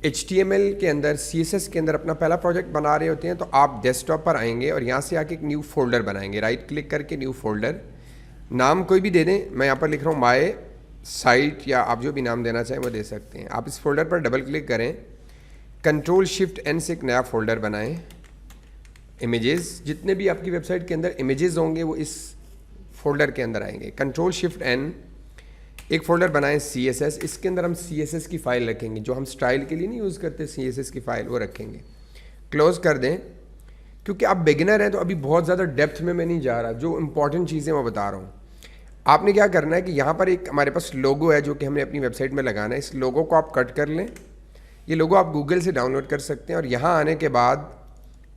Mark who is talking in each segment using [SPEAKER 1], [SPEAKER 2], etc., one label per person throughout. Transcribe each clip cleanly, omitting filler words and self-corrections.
[SPEAKER 1] HTML के अंदर CSS के अंदर अपना पहला प्रोजेक्ट बना रहे होते हैं तो आप डेस्कटॉप पर आएंगे और यहाँ से आके एक न्यू फोल्डर बनाएंगे। राइट क्लिक करके न्यू फोल्डर, नाम कोई भी दे दें। मैं यहाँ पर लिख रहा हूँ माय साइट, या आप जो भी नाम देना चाहें वो दे सकते हैं। आप इस फोल्डर पर डबल क्लिक करें, Ctrl+Shift+N से एक नया फोल्डर बनाएं। इमेजेस, जितने भी आपकी वेबसाइट के अंदर इमेजेस होंगे वो इस फोल्डर के अंदर आएंगे। Ctrl+Shift+N, एक फोल्डर बनाएं CSS। इसके अंदर हम CSS की फ़ाइल रखेंगे, जो हम स्टाइल के लिए नहीं यूज़ करते CSS की फ़ाइल, वो रखेंगे। क्लोज़ कर दें। क्योंकि आप बिगिनर हैं तो अभी बहुत ज़्यादा डेप्थ में मैं नहीं जा रहा, जो इंपॉर्टेंट चीज़ें मैं बता रहा हूँ। आपने क्या करना है कि यहाँ पर एक हमारे पास लोगो है जो कि हमने अपनी वेबसाइट में लगाना है। इस लोगो को आप कट कर लें। ये लोगो आप गूगल से डाउनलोड कर सकते हैं और यहाँ आने के बाद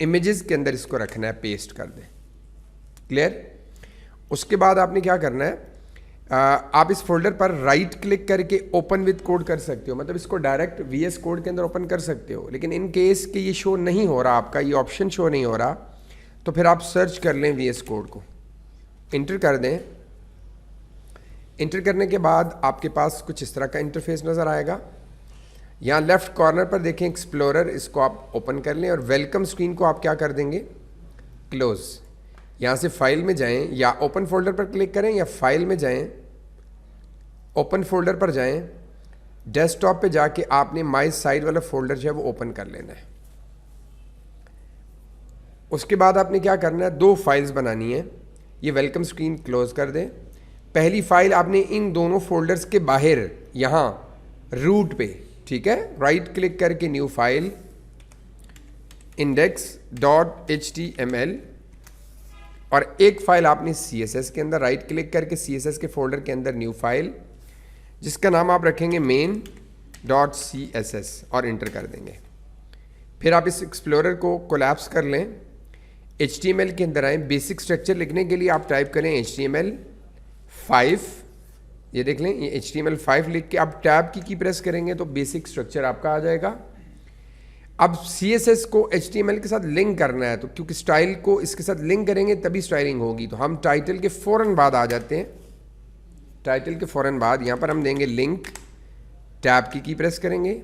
[SPEAKER 1] इमेजेस के अंदर इसको रखना है, पेस्ट कर दें। क्लियर? उसके बाद आपने क्या करना है, आप इस फोल्डर पर राइट क्लिक करके ओपन विद कोड कर सकते हो, मतलब इसको डायरेक्ट VS कोड के अंदर ओपन कर सकते हो। लेकिन इन केस कि ये शो नहीं हो रहा, आपका ये ऑप्शन शो नहीं हो रहा, तो फिर आप सर्च कर लें VS कोड को, इंटर कर दें। इंटर करने के बाद आपके पास कुछ इस तरह का इंटरफेस नज़र आएगा। यहाँ लेफ्ट कॉर्नर पर देखें एक्सप्लोरर, इसको आप ओपन कर लें और वेलकम स्क्रीन को आप क्या कर देंगे, क्लोज। यहाँ से फाइल में जाएं या ओपन फोल्डर पर क्लिक करें या फाइल में जाएं, ओपन फोल्डर पर जाएं, डेस्कटॉप पे जाके आपने माय साइट वाला फोल्डर जो है वो ओपन कर लेना है। उसके बाद आपने क्या करना है, दो फाइल्स बनानी है। ये वेलकम स्क्रीन क्लोज कर दें। पहली फाइल आपने इन दोनों फोल्डर्स के बाहर यहाँ रूट पे, ठीक है, राइट क्लिक करके न्यू फाइल, index.html, और एक फाइल आपने CSS के अंदर राइट क्लिक करके CSS के फोल्डर के अंदर न्यू फाइल, जिसका नाम आप रखेंगे main.css, और इंटर कर देंगे। फिर आप इस एक्सप्लोरर को कोलैप्स कर लें, HTML के अंदर आए। बेसिक स्ट्रक्चर लिखने के लिए आप टाइप करें HTML5, ये देख लें, ये HTML5 लिख के आप टैब की प्रेस करेंगे तो बेसिक स्ट्रक्चर आपका आ जाएगा। अब CSS को HTML के साथ लिंक करना है, तो क्योंकि स्टाइल को इसके साथ लिंक करेंगे तभी स्टाइलिंग होगी, तो हम टाइटल के फ़ौरन बाद आ जाते हैं। टाइटल के फ़ौरन बाद यहाँ पर हम देंगे लिंक, टैब की प्रेस करेंगे,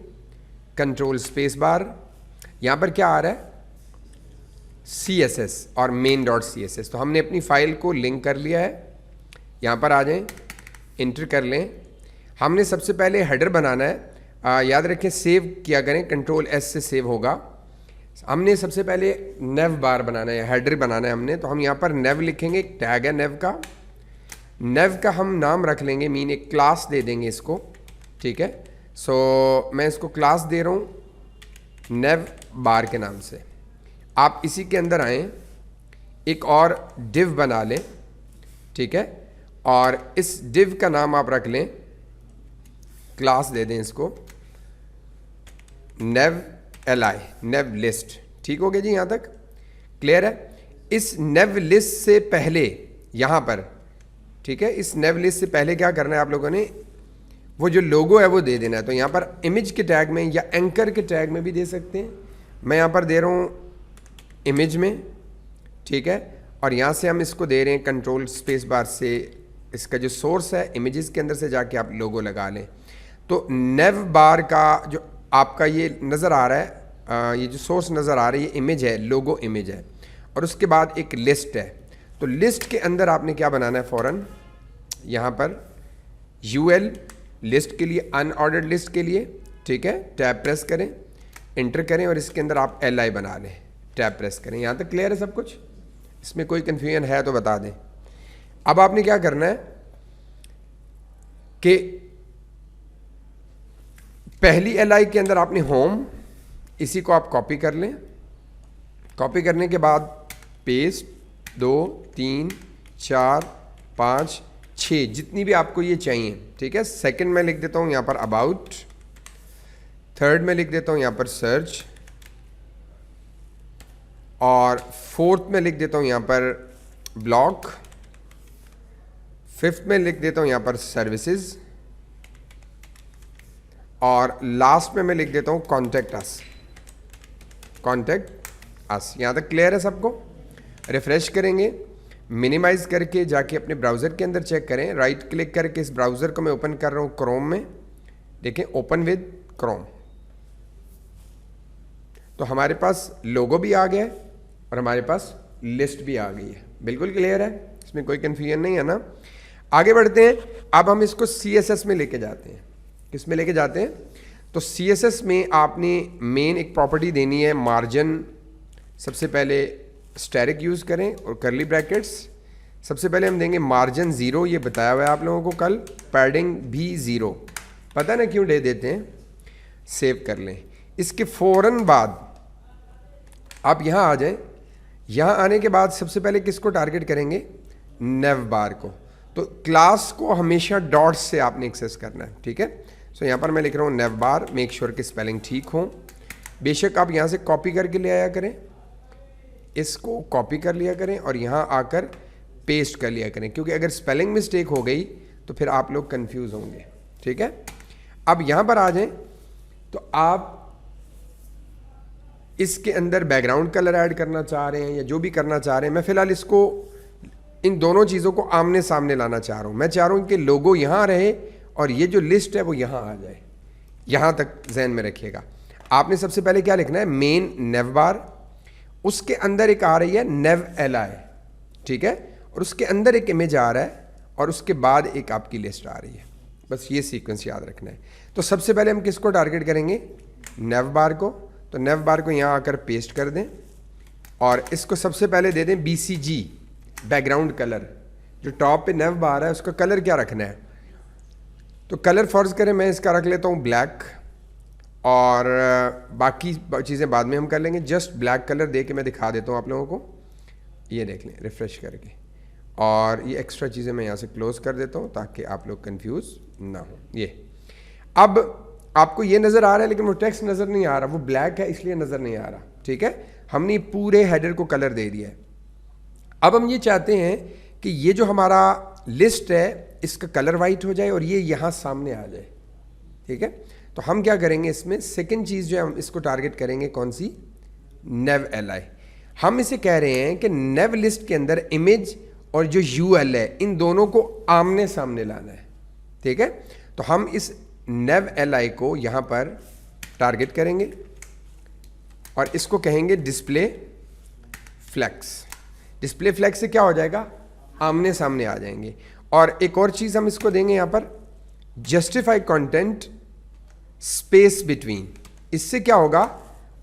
[SPEAKER 1] Ctrl+Space+, यहाँ पर क्या आ रहा है, CSS और main.css, तो हमने अपनी फाइल को लिंक कर लिया है। यहाँ पर आ जाएं, इंटर कर लें। हमने सबसे पहले हेडर बनाना है, याद रखें सेव किया करें, Ctrl+S से सेव होगा। हमने सबसे पहले नेव बार बनाना है, हेडर बनाना है हमने, तो हम यहाँ पर नेव लिखेंगे, एक टैग है नेव का। नेव का हम नाम रख लेंगे मीन, एक क्लास दे देंगे इसको, ठीक है। सो मैं इसको क्लास दे रहा हूँ नेव बार के नाम से। आप इसी के अंदर आएँ, एक और डिव बना लें, ठीक है, और इस डिव का नाम आप रख लें, क्लास दे दें इसको नेव li, नेव लिस्ट। ठीक हो गया जी, यहाँ तक क्लियर है। इस नेव लिस्ट से पहले यहाँ पर, ठीक है, इस नेव लिस्ट से पहले क्या करना है आप लोगों ने, वो जो लोगो है वो दे देना है। तो यहाँ पर इमेज के टैग में या एंकर के टैग में भी दे सकते हैं। मैं यहाँ पर दे रहा हूँ इमेज में, ठीक है, और यहाँ से हम इसको दे रहे हैं Ctrl+Space+ से, इसका जो सोर्स है इमेजेस के अंदर से जाके आप लोगो लगा लें। तो नेव बार का जो आपका ये नज़र आ रहा है, ये जो सोर्स नज़र आ रही है इमेज है, लोगो इमेज है, और उसके बाद एक लिस्ट है। तो लिस्ट के अंदर आपने क्या बनाना है, फ़ौरन यहाँ पर UL लिस्ट के लिए, अनऑर्डर्ड लिस्ट के लिए, ठीक है, टैब प्रेस करें, इंटर करें और इसके अंदर आप LI बना लें, टैब प्रेस करें। यहाँ तक क्लियर है सब कुछ? इसमें कोई कन्फ्यूजन है तो बता दें। अब आपने क्या करना है कि पहली LI के अंदर आपने होम, इसी को आप कॉपी कर लें। कॉपी करने के बाद पेस्ट, 2 3 4 5 6, जितनी भी आपको ये चाहिए, ठीक है। सेकंड में लिख देता हूँ यहाँ पर अबाउट, थर्ड में लिख देता हूँ यहाँ पर सर्च, और फोर्थ में लिख देता हूँ यहाँ पर ब्लॉक, फिफ्थ में लिख देता हूँ यहाँ पर सर्विसेज, और लास्ट में मैं लिख देता हूँ कॉन्टैक्ट अस, कॉन्टैक्ट अस। यहाँ तक क्लियर है सबको? रिफ्रेश करेंगे, मिनिमाइज करके जाके अपने ब्राउज़र के अंदर चेक करें। राइट क्लिक करके इस ब्राउज़र को मैं ओपन कर रहा हूँ क्रोम में, देखें ओपन विद क्रोम, तो हमारे पास लोगो भी आ गया है और हमारे पास लिस्ट भी आ गई है। बिल्कुल क्लियर है, इसमें कोई कन्फ्यूजन नहीं है ना। आगे बढ़ते हैं, अब हम इसको CSS में लेके जाते हैं। किस में लेके जाते हैं? तो CSS में आपने मेन एक प्रॉपर्टी देनी है मार्जिन। सबसे पहले स्टैटिक यूज़ करें और करली ब्रैकेट्स। सबसे पहले हम देंगे मार्जिन 0, ये बताया हुआ है आप लोगों को कल। पैडिंग भी 0, पता ना क्यों दे देते हैं। सेव कर लें। इसके फ़ौरन बाद आप यहाँ आ जाएं। यहाँ आने के बाद सबसे पहले किसको टारगेट करेंगे? नेव बार को। तो क्लास को हमेशा डॉट्स से आपने एक्सेस करना है, ठीक है। सो यहाँ पर मैं लिख रहा हूँ नेव बार, मेक श्योर कि स्पेलिंग ठीक हो। बेशक आप यहाँ से कॉपी करके ले आया करें, इसको कॉपी कर लिया करें और यहाँ आकर पेस्ट कर लिया करें, क्योंकि अगर स्पेलिंग मिस्टेक हो गई तो फिर आप लोग कंफ्यूज होंगे, ठीक है। अब यहाँ पर आ जाएं तो आप इसके अंदर बैकग्राउंड कलर ऐड करना चाह रहे हैं या जो भी करना चाह रहे हैं। मैं फिलहाल इसको इन दोनों चीज़ों को आमने सामने लाना चाह रहा हूँ। मैं चाह रहा हूँ कि लोगो यहाँ रहे और ये जो लिस्ट है वो यहाँ आ जाए। यहाँ तक जहन में रखिएगा। आपने सबसे पहले क्या लिखना है? मेन नेव बार, उसके अंदर एक आ रही है नेव li, ठीक है, और उसके अंदर एक इमेज आ रहा है और उसके बाद एक आपकी लिस्ट आ रही है। बस ये सीक्वेंस याद रखना है। तो सबसे पहले हम किसको टारगेट करेंगे? नेव बार को। तो नेव बार को यहाँ आकर पेस्ट कर दें और इसको सबसे पहले दे दें BCG, बैकग्राउंड कलर। जो टॉप पे नेव बार है उसका कलर क्या रखना है? तो कलर फर्ज करें मैं इसका रख लेता हूँ ब्लैक, और बाकी चीज़ें बाद में हम कर लेंगे। जस्ट ब्लैक कलर दे के मैं दिखा देता हूँ आप लोगों को। ये देख लें रिफ़्रेश करके, और ये एक्स्ट्रा चीज़ें मैं यहाँ से क्लोज़ कर देता हूँ ताकि आप लोग कंफ्यूज ना हो। ये अब आपको ये नज़र आ रहा है लेकिन वो टेक्स्ट नज़र नहीं आ रहा, वो ब्लैक है इसलिए नज़र नहीं आ रहा, ठीक है। हमने पूरे हेडर को कलर दे दिया है। अब हम ये चाहते हैं कि ये जो हमारा लिस्ट है इसका कलर वाइट हो जाए और ये यहाँ सामने आ जाए, ठीक है। तो हम क्या करेंगे इसमें? सेकंड चीज़ जो है हम इसको टारगेट करेंगे, कौन सी? नेव li। हम इसे कह रहे हैं कि नेव लिस्ट के अंदर इमेज और जो UL है इन दोनों को आमने सामने लाना है, ठीक है। तो हम इस नेव li को यहाँ पर टारगेट करेंगे और इसको कहेंगे डिस्प्ले फ्लेक्स। डिस्प्ले फ्लेक्स से क्या हो जाएगा? आमने सामने आ जाएंगे। और एक और चीज़ हम इसको देंगे यहाँ पर, जस्टिफाई कंटेंट स्पेस बिटवीन। इससे क्या होगा?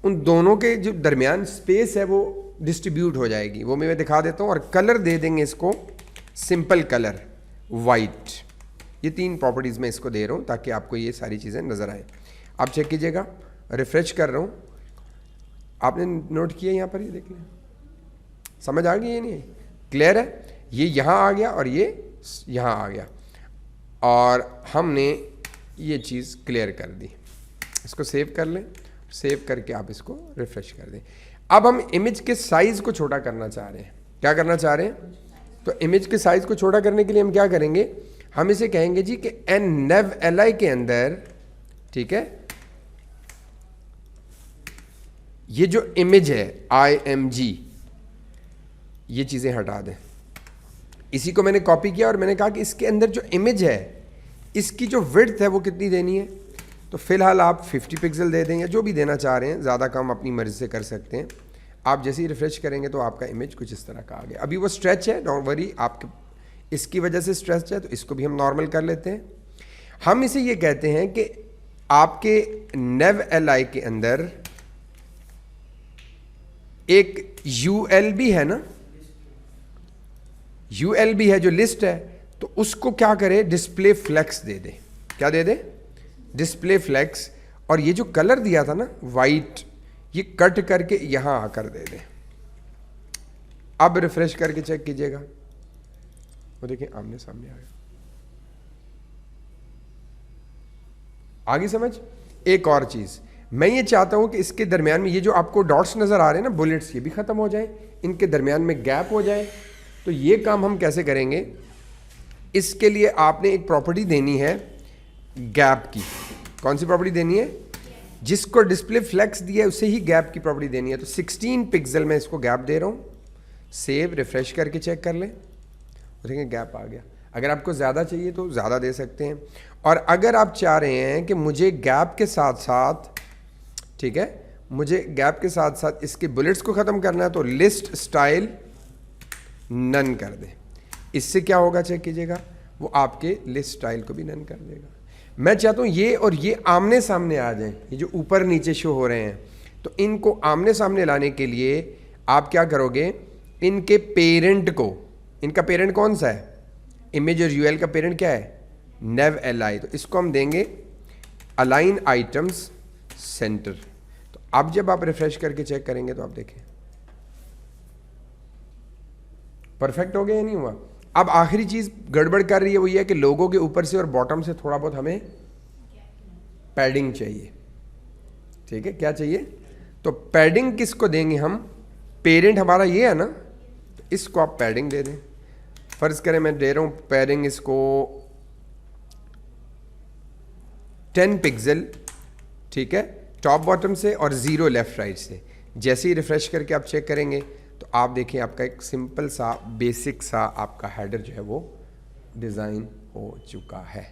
[SPEAKER 1] उन दोनों के जो दरमियान स्पेस है वो डिस्ट्रीब्यूट हो जाएगी। वो मैं दिखा देता हूँ। और कलर दे देंगे इसको सिंपल कलर वाइट। ये 3 प्रॉपर्टीज़ मैं इसको दे रहा हूँ ताकि आपको ये सारी चीज़ें नज़र आए। आप चेक कीजिएगा, रिफ्रेश कर रहा हूँ। आपने नोट किया यहाँ पर? ये देख लें, समझ आ गई? ये नहीं क्लियर है? ये यहाँ आ गया और ये यहाँ आ गया और हमने ये चीज़ क्लियर कर दी। इसको सेव कर लें। सेव करके आप इसको रिफ्रेश कर दें। अब हम इमेज के साइज़ को छोटा करना चाह रहे हैं। क्या करना चाह रहे हैं? तो इमेज के साइज़ को छोटा करने के लिए हम क्या करेंगे? हम इसे कहेंगे जी कि नेव li के अंदर, ठीक है, ये जो इमेज है img, ये चीज़ें हटा दें। इसी को मैंने कॉपी किया और मैंने कहा कि इसके अंदर जो इमेज है इसकी जो विड्थ है वो कितनी देनी है? तो फिलहाल आप 50 पिक्सल दे दें या जो भी देना चाह रहे हैं, ज़्यादा कम अपनी मर्ज़ी से कर सकते हैं। आप जैसे ही रिफ्रेश करेंगे तो आपका इमेज कुछ इस तरह का आ गया। अभी वो स्ट्रेच है, डोंट वरी, आपके इसकी वजह से स्ट्रेच है तो इसको भी हम नॉर्मल कर लेते हैं। हम इसे ये कहते हैं कि आपके नेव li के अंदर एक UL भी है ना, UL भी है जो लिस्ट है, तो उसको क्या करे? डिस्प्ले फ्लेक्स दे दे। क्या दे दे? Display flex. और ये जो कलर दिया था ना वाइट, ये कट करके यहां आकर दे दे। अब रिफ्रेश करके चेक कीजिएगा, वो देखिए आमने सामने आ गया। आगे समझ? एक और चीज मैं ये चाहता हूं कि इसके दरमियान में ये जो आपको डॉट्स नजर आ रहे हैं ना, बुलेट्स, ये भी खत्म हो जाए, इनके दरमियान में गैप हो जाए। तो ये काम हम कैसे करेंगे? इसके लिए आपने एक प्रॉपर्टी देनी है गैप की। कौन सी प्रॉपर्टी देनी है? जिसको डिस्प्ले फ्लेक्स दिया है उसे ही गैप की प्रॉपर्टी देनी है। तो 16 पिक्सल में इसको गैप दे रहा हूँ। सेव, रिफ्रेश करके चेक कर लें, देखेंगे गैप आ गया। अगर आपको ज़्यादा चाहिए तो ज़्यादा दे सकते हैं। और अगर आप चाह रहे हैं कि मुझे गैप के साथ साथ, ठीक है, मुझे गैप के साथ साथ इसके बुलेट्स को ख़त्म करना है, तो लिस्ट स्टाइल नन कर दें। इससे क्या होगा चेक कीजिएगा, वो आपके लिस्ट स्टाइल को भी नन कर देगा। मैं चाहता हूँ ये और ये आमने सामने आ जाएं, ये जो ऊपर नीचे शो हो रहे हैं, तो इनको आमने सामने लाने के लिए आप क्या करोगे, इनके पेरेंट को, इनका पेरेंट कौन सा है, इमेज और यूएल का पेरेंट क्या है, नेव एल, तो इसको हम देंगे अलाइन आइटम्स सेंटर। तो अब जब आप रिफ्रेश करके चेक करेंगे तो आप देखें परफेक्ट हो गया या नहीं हुआ। अब आखिरी चीज गड़बड़ कर रही है वो ये है कि लोगों के ऊपर से और बॉटम से थोड़ा बहुत हमें पैडिंग चाहिए। ठीक है, क्या चाहिए, तो पैडिंग किसको देंगे हम, पेरेंट हमारा ये है ना, तो इसको आप पैडिंग दे दें। फर्ज करें मैं दे रहा हूं पैडिंग इसको 10 पिक्सल, ठीक है, टॉप बॉटम से और 0 लेफ्ट राइट से। जैसे ही रिफ्रेश करके आप चेक करेंगे तो आप देखें आपका एक सिंपल सा बेसिक सा आपका हेडर जो है वो डिज़ाइन हो चुका है।